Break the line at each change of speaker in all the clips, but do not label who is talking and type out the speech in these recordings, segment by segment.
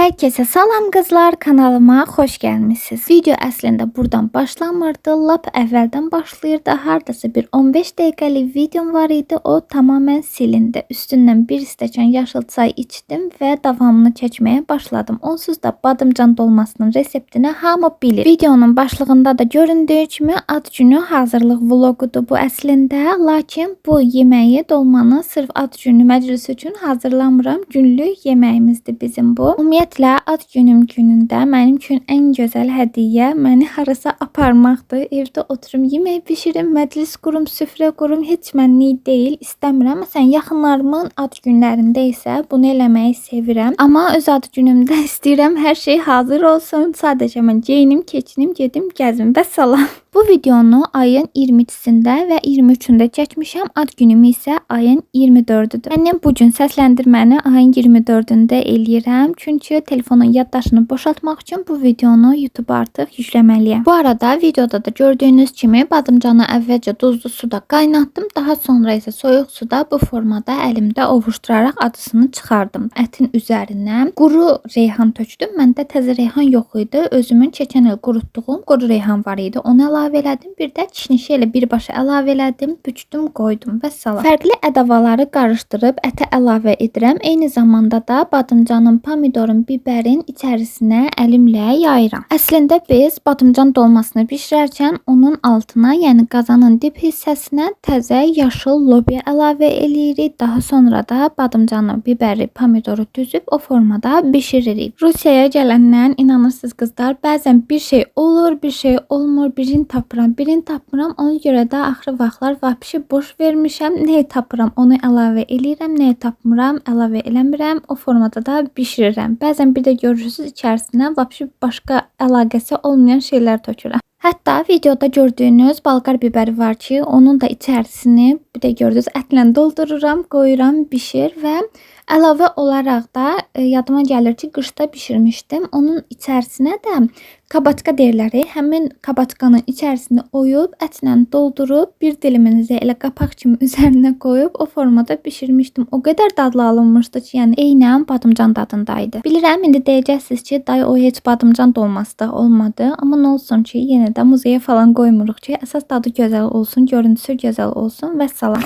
Herkese salam kızlar, kanalıma hoş gelmişsiniz. Video əslində buradan başlamırdı, lap əvvəldən başlayırdı. Hardasa bir 15 dəqiqəlik videom var idi, o tamamen silindi. Üstündən bir stəkan yaşıl çay içdim və davamını çəkməyə başladım. Onsuz da badımcan dolmasının reseptini hamı bilir. Videonun başlığında da göründüyü kimi ad günü hazırlıq vlogudur bu əslində. Lakin bu yeməyi dolmanı sırf ad günü məclisi üçün hazırlamıram. Günlük yeməyimizdir bizim bu. Ümumiyyətlə, ad günüm günündə mənim üçün ən gözəl hədiyyə məni harasa aparmaqdır. Evdə oturum, yemək bişirim, məclis qurum, süfrə qurum, heç mənlik deyil, istəmirəm. Məsələn, yaxınlarımın ad günlərində isə bunu eləməyi sevirəm. Amma öz ad günümdə istəyirəm hər şey hazır olsun. Sadəcə mən geyinim, keçinim, gedim, gəzim və salam. Bu videonu ayın 22-sində və 23-ündə çəkmişəm. Ad günüm isə ayın 24-üdür. Mənim bu gün səsləndirməni ayın 24-ündə eləyirəm. Çünki telefonun yaddaşını boşaltmaq üçün bu videonu YouTube artıq yükləməliyəm. Bu arada videoda da gördüyünüz kimi badımcanı əvvəlcə duzlu suda qaynatdım. Daha sonra isə soyuq suda bu formada əlimdə ovuşduraraq acısını çıxardım. Ətin üzərinə quru reyhan tökdüm. Məndə təzə reyhan yox idi. Özümün keçən il qurutduğum quru reyhan var idi. Onu əlavə elədim. Bir də kişnişi ilə birbaşa əlavə elədim. Bükdüm, qoydum və salam. Fərqli ədəvaları qarışdırıb ətə əlavə edirəm. Eyni zamanda da badımcanın, pomidorun, bibərin içərisinə əlimlə yayıram. Əslində biz badımcan dolmasını bişirərkən onun altına, yəni qazanın dib hissəsinə təzə yaşıl lobya əlavə eləyirik. Daha sonra da badımcanı, bibəri, pomidoru düzüb o formada bişiririk. Rusiyaya gələndən inanırsınız qızlar, bəzən bir şey olur, bir şey olmur, birini tapıram, birini tapmıram. Ona görə də axırı vaxtlar vəbşi boş vermişəm. Nəyi tapıram, onu əlavə eləyirəm, nəyi tapmıram, əlavə eləmirəm. O formada da bişirirəm. Bəzən bir də görürsünüz içərisinə vəbşi başqa əlaqəsi olmayan şeylər tökürəm. Hətta videoda gördüyünüz balqar biberi var ki, onun da içərisini bir də gördünüz ətlə doldururam, qoyuram, bişir və əlavə olaraq da yadıma gəlir ki, qışda bişirmişdim. Onun içərisinə də kabaçka deyirlər. Həmin kabaçkanın içərisini oyub, ətlə doldurub, bir diliminizi elə qapaq kimi üzərinə qoyub o formada bişirmişdim. O qədər dadlı alınmışdı ki, yəni eynən badımcan dadındaydı. Bilirəm, indi deyəcəksiniz ki, dayı o heç badımcan dolması da olmadı. Amma nə olsun ki, yenə də muzeyə falan qoymuruq ki, əsas dadı gözəl olsun, görüntüsü gözəl olsun və salam.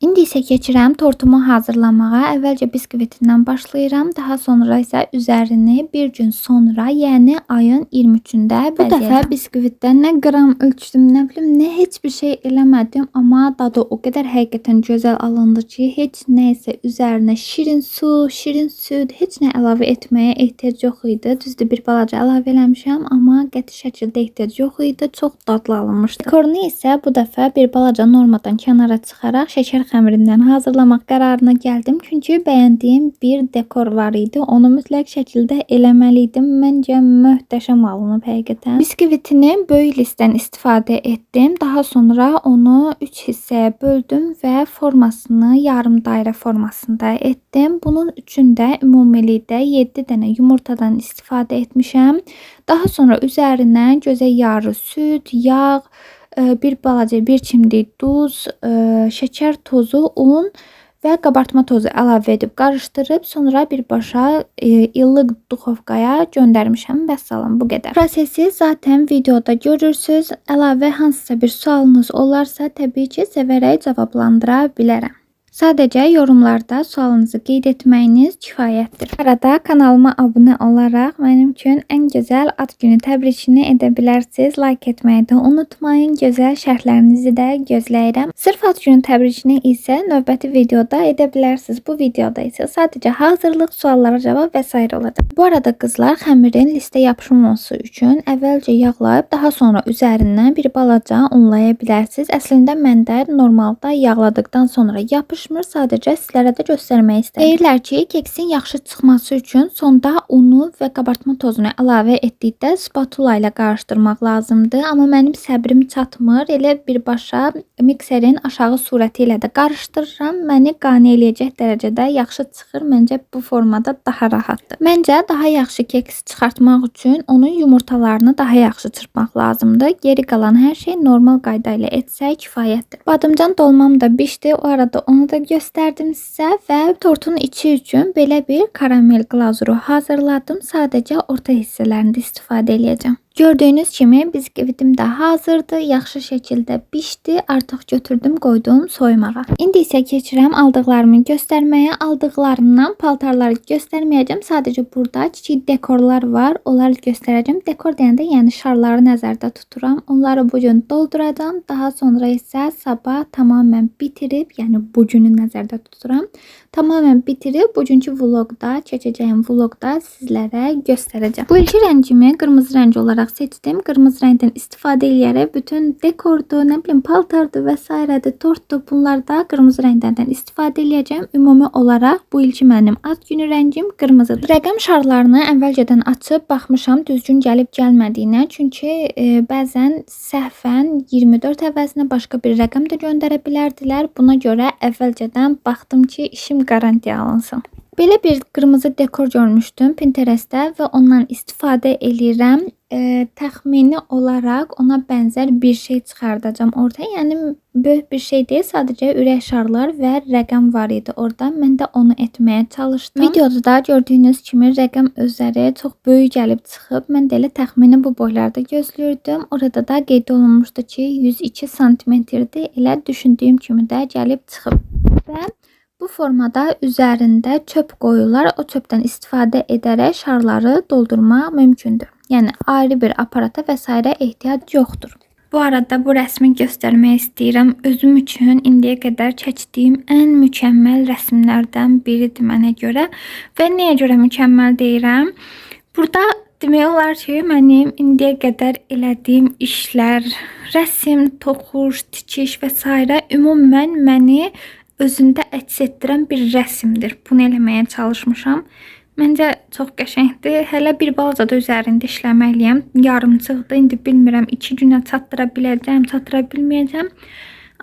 İndi isə keçirəm tortumu hazırlamağa. Əvvəlcə biskvitindən başlayıram. Daha sonra isə üzərini bir gün sonra, yəni ayın 23-ündə bəzəyəcəm. Bu dəfə biskvitdən nə qram ölçdüm, nə bilim, nə heç bir şey eləmədim. Amma dadı o qədər həqiqətən gözəl alındı ki, heç nə isə üzərinə şirin su, şirin süd, heç nə əlavə etməyə ehtiyac yox idi. Düzdür, bir balaca əlavə eləmişəm, amma qəti şəkildə ehtiyac yox idi. Çox dadlı alınmışdı. Dekorunu isə bu dəfə bir balaca normadan kənara çıxaraq şəkər xəmirindən hazırlamaq qərarına gəldim. Çünki bəyəndiyim bir dekor var idi. Onu mütləq şəkildə eləməliydim. Məncə möhtəşəm alınıb həqiqətən. Biskvitini böyük listdən istifadə etdim. Daha sonra onu 3 hissəyə böldüm və formasını yarım dairə formasında etdim. Bunun üçün də ümumilikdə 7 dənə yumurtadan istifadə etmişəm. Daha sonra üzərinə gözə yarı süd, yağ, bir balaca bir çimdik duz, şəkər tozu, un və qabartma tozu əlavə edib qarışdırıb sonra birbaşa illıq duxovkaya göndərmişəm və salam, bu qədər. Prosesi zaten videoda görürsünüz. Əlavə hansısa bir sualınız olarsa təbii ki, sevərək cavablandıra bilərəm. Sadəcə yorumlarda sualınızı qeyd etməyiniz kifayətdir. Arada kanalıma abunə olaraq mənim üçün ən gözəl ad günü təbrikini edə bilərsiniz. Like etməyi də unutmayın. Gözəl şərhlərinizi də gözləyirəm. Sırf ad günü təbrikini isə növbəti videoda edə bilərsiniz. Bu videoda isə sadəcə hazırlıq, suallara cavab və s. olacaq. Bu arada qızlar, xəmirin listə yapışmaması üçün əvvəlcə yağlayıb, daha sonra üzərindən bir balaca unlaya bilərsiniz. Əslində məndə normalda yağladıqdan sonra yapış sadəcə sizlərə də göstərmək istədim. Deyirlər ki, keksin yaxşı çıxması üçün sonda unu və qabartma tozunu əlavə etdikdə spatula ilə qarışdırmaq lazımdır. Amma mənim səbrim çatmır. Elə birbaşa mikserin aşağı surəti ilə də qarışdırıram. Məni qane eləyəcək dərəcədə yaxşı çıxır. Məncə bu formada daha rahatdır. Məncə daha yaxşı keks çıxartmaq üçün onun yumurtalarını daha yaxşı çırpmaq lazımdır. Geri qalan hər şey normal qayda ilə etsək kifayətdir. Badımcan dolmam da bişdi. O arada onu da burada gösterdim sizə və tortun içi üçün belə bir karamel glazuru hazırladım. Sadəcə orta hissələrində istifadə edəcəm. Gördüyünüz kimi biskvitim də hazırdır. Yaxşı şəkildə bişdi. Artıq götürdüm, qoydum soymağa. İndi isə keçirəm aldıqlarımı göstərməyə. Aldıqlarımdan paltarları göstərməyəcəm. Sadəcə burada kiçik dekorlar var. Onları göstərəcəm. Dekor deyəndə yəni şarları nəzərdə tuturam. Onları bu gün dolduracağam. Daha sonra isə sabah tamamən bitirib, yəni bu günü nəzərdə tuturam. Tamamən bitirib bugünkü vlogda, çəkəcəyim vlogda sizlərə göstərəcəm. Bu ilki rəngimi qırmızı rəng olaraq seçdim. Qırmızı rəngdən istifadə edərək bütün dekordu, nə bilim paltardı və s. tortdu. Bunlarda qırmızı rəngdən istifadə edəcəm. Ümumi olaraq bu ilki mənim ad günü rəngim qırmızıdır. Rəqəm şarlarını əvvəlcədən açıb baxmışam düzgün gəlib gəlmədiyinə. Çünki bəzən səhvən 24 əvəzinə başqa bir rəqəm də göndərə bilərdilər. Buna görə əvvəlcədən baxdım ki, işim qarantiya alınsın. Belə bir qırmızı dekor görmüşdüm Pinterestdə və ondan istifadə edirəm. Təxmini olaraq ona bənzər bir şey çıxardacağam ortaya. Yəni böyük bir şey deyil, sadəcə ürək şarlar və rəqəm var idi orada. Mən də onu etməyə çalışdım. Videoda da gördüyünüz kimi rəqəm özləri çox böyük gəlib çıxıb. Mən də elə təxmini bu boylarda gözləyirdim. Orada da qeyd olunmuşdu ki, 102 santimetrdir. Elə düşündüyüm kimi də gəlib çıxıb. Və bu formada üzərində çöp qoyurlar. O çöpdən istifadə edərək şarları doldurmaq mümkündür. Yəni ayrı bir aparata və s. ehtiyac yoxdur. Bu arada bu rəsmi göstərmək istəyirəm. Özüm üçün indiyə qədər çəkdiyim ən mükəmməl rəsmlərdən biridir mənə görə. Və nəyə görə mükəmməl deyirəm? Burada demək olar ki, mənim indiyə qədər elədiyim işlər, rəsm, toxuş, tikiş və s. ümumən məni özündə əks etdirən bir rəsmdir. Bunu eləməyə çalışmışam. Məncə çox qəşəngdir. Hələ bir balaca da üzərində işləməliyəm. Yarımçıqdır. İndi bilmirəm 2 günə çatdıra biləcəm, çatdıra bilməyəcəm.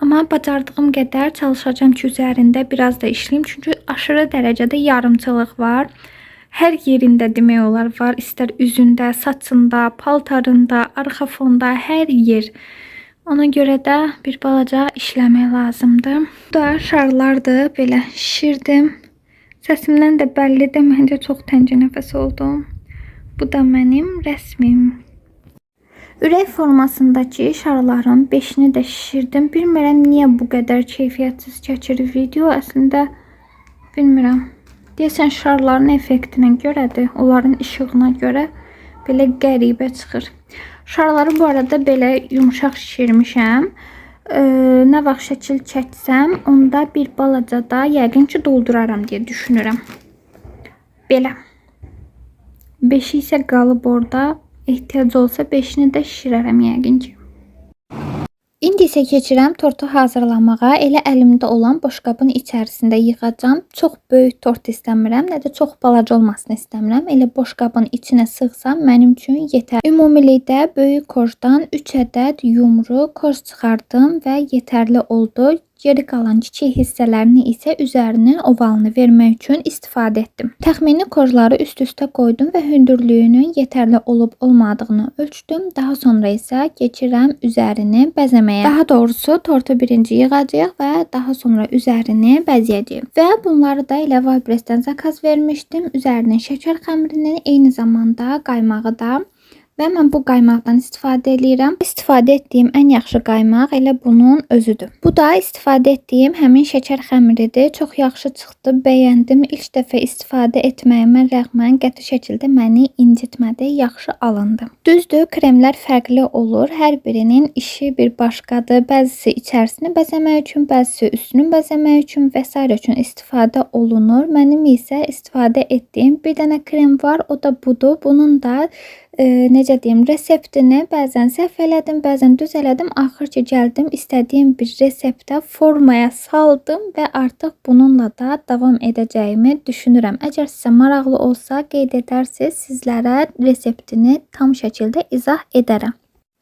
Amma bacardığım qədər çalışacağım ki, üzərində biraz da işləyim. Çünki aşırı dərəcədə yarımçılıq var. Hər yerində demək olar var. İstər üzündə, saçında, paltarında, arxa fonda, hər yer. Ona görə də bir balaca işləmək lazımdır. Bu da şarlardır. Belə şişirdim. Səsimdən də bəllidir. Məncə çox təngi nəfəs oldum. Bu da mənim rəsmim. Ürək formasındakı şarların 5'ini də şişirdim. Bilmirəm niyə bu qədər keyfiyyətsiz çəkir video. Əslində bilmirəm. Deyəsən şarların effektinə görədir. Onların işığına görə belə qəribə çıxır. Şarları bu arada belə yumuşaq şişirmişəm. Nə vaxt şəkil çəksəm, onda bir balaca da yəqin ki dolduraram deyə düşünürəm. Belə. 5'i isə qalıb orada. Ehtiyac olsa 5'ini də şişirərəm yəqin ki. İndi isə keçirəm tortu hazırlamağa. Elə əlimdə olan boşqabın içərisində yığacağam. Çox böyük tort istəmirəm, nə də çox balaca olmasını istəmirəm. Elə boşqabın içinə sığsam mənim üçün yetər. Ümumilikdə böyük korjdan 3 ədəd yumru korj çıxardım və yetərli oldu. Geri qalan kiçik hissələrini isə üzərinin ovalını vermək üçün istifadə etdim. Təxmini korjları üst-üstə qoydum və hündürlüyünün yetərli olub-olmadığını ölçdüm. Daha sonra isə keçirəm üzərini bəzəməyə. Daha doğrusu tortu birinci yığacağıq və daha sonra üzərini bəzəyəcəyik. Və bunları da elə Wildberries-dən zakaz vermişdim. Üzərinin şəkər xəmirinin eyni zamanda qaymağı da. Və mən bu qaymaqdan istifadə edirəm. İstifadə etdiyim ən yaxşı qaymaq elə bunun özüdür. Bu da istifadə etdiyim həmin şəkər xəmiridir. Çox yaxşı çıxdı, bəyəndim. İlk dəfə istifadə etməyimə rəğmən qəti şəkildə məni incitmədi, yaxşı alındı. Düzdür, kremlər fərqli olur. Hər birinin işi bir başqadır. Bəzisi içərisini bəzəmək üçün, bəzisi üstünü bəzəmək üçün və s. üçün istifadə olunur. Mənim isə istifadə etdiyim bir dənə krem var, o da budur. Bunun da necə deyim, reseptini bəzən səhv elədim, bəzən düz elədim. Axır ki gəldim, istədiyim bir reseptə formaya saldım və artıq bununla da davam edəcəyimi düşünürəm. Əgər sizə maraqlı olsa qeyd edərsiniz, sizlərə reseptini tam şəkildə izah edərəm.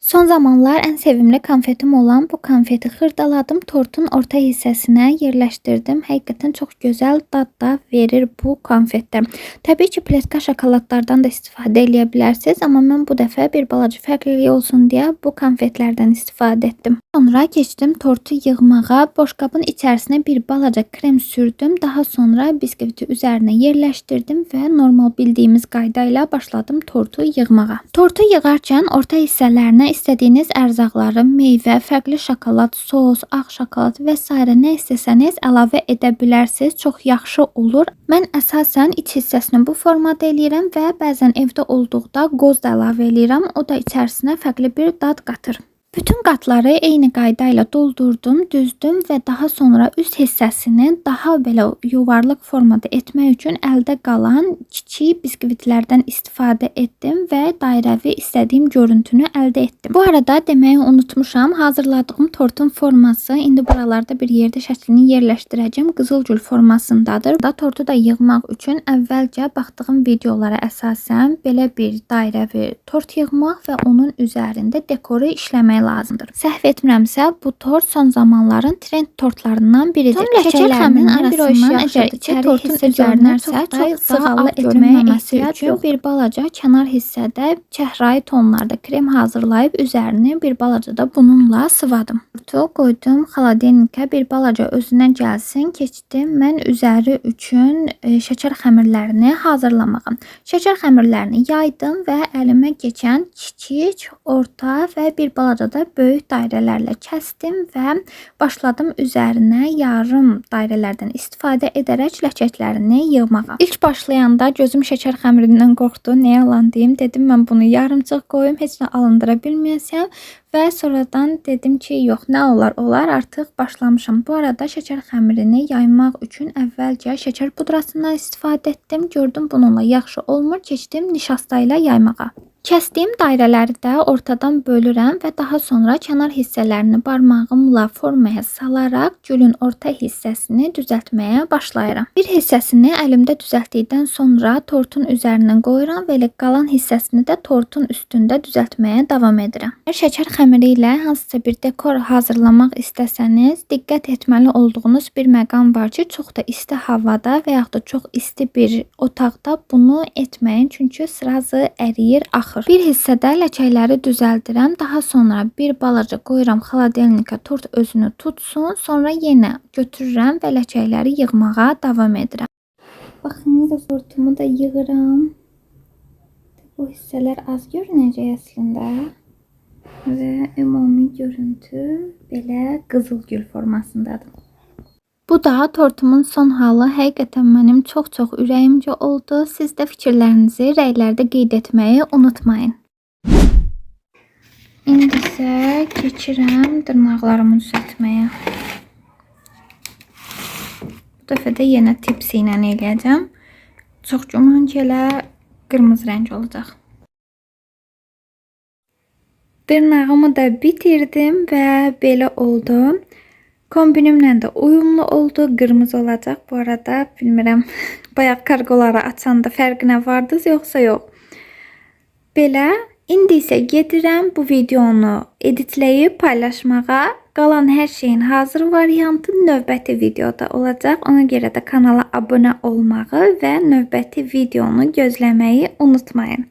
Son zamanlar en sevimli konfetim olan bu konfeti xırdaladım. Tortun orta hissəsinə yerləşdirdim. Həqiqətən çox gözəl dad da verir bu konfetdə. Təbii ki, pletka şokoladlardan da istifadə edə bilərsiniz, amma mən bu dəfə bir balaca fərqlilik olsun deyə bu konfetlərdən istifadə etdim. Sonra keçdim tortu yığmağa. Boşqabın içərisinə bir balaca krem sürdüm. Daha sonra biskviti üzərinə yerləşdirdim və normal bildiyimiz qayda ilə başladım tortu yığmağa. Tortu yığarkən orta hissələrinə istədiyiniz ərzaqları, meyvə, fərqli şokolad, sos, ağ şokolad və s. nə istəsəniz əlavə edə bilərsiniz. Çox yaxşı olur. Mən əsasən iç hissəsini bu formada eləyirəm və bəzən evdə olduqda qoz da əlavə eləyirəm. O da içərisinə fərqli bir dad qatır. Bütün qatları eyni qayda ilə doldurdum, düzdüm və daha sonra üst hissəsini daha belə yuvarlaq formada etmək üçün əldə qalan kiçik biskvitlərdən istifadə etdim və dairəvi istədiyim görüntünü əldə etdim. Bu arada deməyi unutmuşam, hazırladığım tortun forması indi buralarda bir yerdə şəklini yerləşdirəcəm. Qızılgül formasındadır. Da tortu da yığmaq üçün əvvəlcə baxdığım videolara əsasən belə bir dairəvi tort yığmaq və onun üzərində dekoru işləmək lazımdır. Səhv etmirəmsə, bu tort son zamanların trend tortlarından biridir. Şəkər xəmirinin arasından əgər içəri tortun üzərinərsə, çox sığallı etməyə ehtiyac yox. Bir balaca kənar hissədə çəhrayı tonlarda krem hazırlayıb üzərini bir balaca da bununla sıvadım. Tortu qoydum xaladelnikə, bir balaca özünə gəlsin. Keçdim mən üzəri üçün şəkər xəmirlərini hazırlamağa. Şəkər xəmirlərini yaydım və əlimə keçən kiçik, orta və bir balaca da böyük dairələrlə kəsdim və başladım üzərinə yarım dairələrdən istifadə edərək ləkəklərini yığmağa. İlk başlayanda gözüm şəkər xəmirindən qorxdu. Nə yalan deyim, dedim mən bunu yarımçıq qoyum, heç nə alındıra bilməyəcəm və sonradan dedim ki, yox, nə olar, artıq başlamışam. Bu arada şəkər xəmirini yaymaq üçün əvvəlcə şəkər pudrasından istifadə etdim. Gördüm bununla yaxşı olmur, keçdim nişasta ilə yaymağa. Kəsdiyim dairələri də ortadan bölürəm və daha sonra kənar hissələrini barmağımla formaya salaraq gülün orta hissəsini düzəltməyə başlayıram. Bir hissəsini əlimdə düzəltdikdən sonra tortun üzərindən qoyuram və elə qalan hissəsini də tortun üstündə düzəltməyə davam edirəm. Şəkər xəmiri ilə hansısa bir dekor hazırlamaq istəsəniz, diqqət etməli olduğunuz bir məqam var ki, çox da isti havada və yaxud da çox isti bir otaqda bunu etməyin, çünki sırası əriyir, axır. Bir hissədə ləkəkləri düzəldirəm. Daha sonra bir balaca qoyuram xaladelnikə, tort özünü tutsun. Sonra yenə götürürəm və ləkəkləri yığmağa davam edirəm. Baxın, da tortumu da yığıram. Bu hissələr az görünəcək əslində. Və ümumi görüntü belə qızılgül formasındadır. Bu da tortumun son halı. Həqiqətən mənim çox ürəyimcə oldu. Siz də fikirlərinizi rəylərdə qeyd etməyi unutmayın. İndi isə keçirəm dırnaqlarımı düzəltməyə. Bu dəfə də yenə tipsi ilə eləyəcəm. Çox güman ki, elə qırmızı rəng olacaq. Dırnağımı da bitirdim və belə oldu. Kombinimlə də uyumlu oldu. Qırmızı olacaq. Bu arada bilmirəm, bayaq kargoları açanda fərqi nə vardı, yoxsa yox. Belə. İndi isə gedirəm bu videonu editləyib paylaşmağa. Qalan hər şeyin hazır variantı növbəti videoda olacaq. Ona görə də kanala abunə olmağı və növbəti videonu gözləməyi unutmayın.